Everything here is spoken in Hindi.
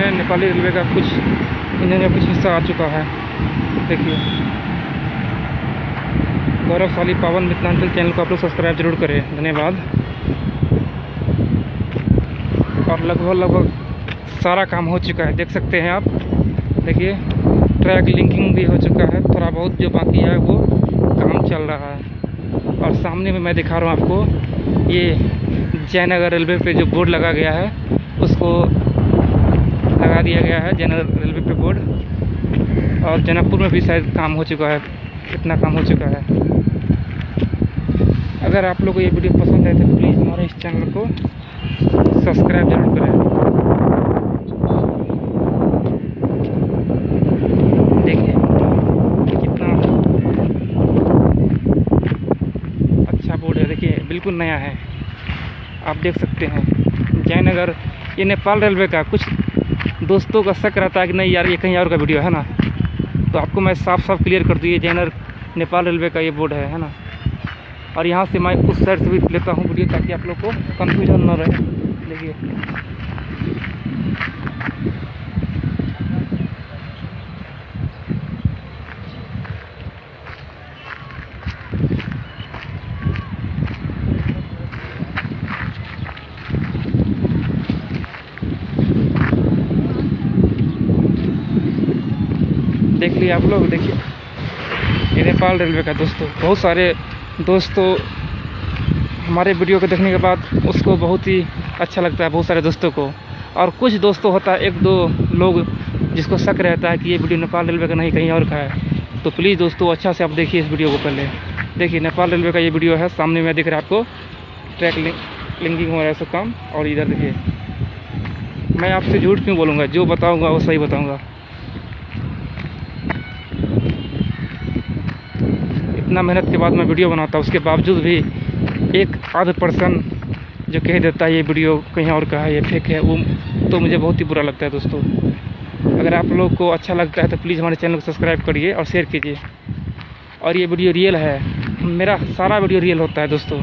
है नेपाली रेलवे का कुछ इंजन का कुछ हिस्सा आ चुका है। देखिए, गौरवशाली पावन मिथिलांचल चैनल को आप लोग सब्सक्राइब जरूर करें, धन्यवाद। और लगभग सारा काम हो चुका है, देख सकते हैं आप। देखिए, ट्रैक लिंकिंग भी हो चुका है, थोड़ा बहुत जो बाकी है वो काम चल रहा है। और सामने में मैं दिखा रहा हूँ आपको, ये जयनगर रेलवे पे जो बोर्ड लगा गया है उसको लगा दिया गया है, जयनगर रेलवे पे बोर्ड। और जनकपुर में भी शायद काम हो चुका है, इतना काम हो चुका है। अगर आप लोग को ये वीडियो पसंद है तो प्लीज़ हमारे इस चैनल को सब्सक्राइब जरूर करें। देखिए कितना अच्छा बोर्ड है, देखिए बिल्कुल नया है, आप देख सकते हैं। जयनगर, ये नेपाल रेलवे का। कुछ दोस्तों का शक रहता है कि नहीं यार ये कहीं और का वीडियो है ना, तो आपको मैं साफ साफ क्लियर कर दूँ, ये जयनगर नेपाल रेलवे का ये बोर्ड है ना। और यहाँ से मैं उस साइड से भी लेता हूँ वीडियो ताकि आप लोग को कंफ्यूजन न रहे। देखिए देख लिए आप लोग। देखिए ये नेपाल रेलवे का दोस्तों, बहुत सारे दोस्तों हमारे वीडियो को देखने के बाद उसको बहुत ही अच्छा लगता है, बहुत सारे दोस्तों को। और कुछ दोस्तों होता है, एक दो लोग जिसको शक रहता है कि ये वीडियो नेपाल रेलवे का नहीं कहीं और का है। तो प्लीज़ दोस्तों अच्छा से आप देखिए इस वीडियो को पहले। देखिए नेपाल रेलवे का ये वीडियो है, सामने में दिख रहा है आपको, ट्रैक लिंकिंग हो रहा है सब काम। और इधर देखिए, मैं आपसे झूठ क्यों बोलूँगा, जो बताऊँगा वो सही बताऊँगा। इतना मेहनत के बाद मैं वीडियो बनाता हूँ, उसके बावजूद भी एक आध पर्सन जो कह देता है ये वीडियो कहीं और का है, ये फेक है, वो तो मुझे बहुत ही बुरा लगता है दोस्तों। अगर आप लोग को अच्छा लगता है तो प्लीज़ हमारे चैनल को सब्सक्राइब करिए और शेयर कीजिए। और ये वीडियो रियल है, मेरा सारा वीडियो रियल होता है दोस्तों।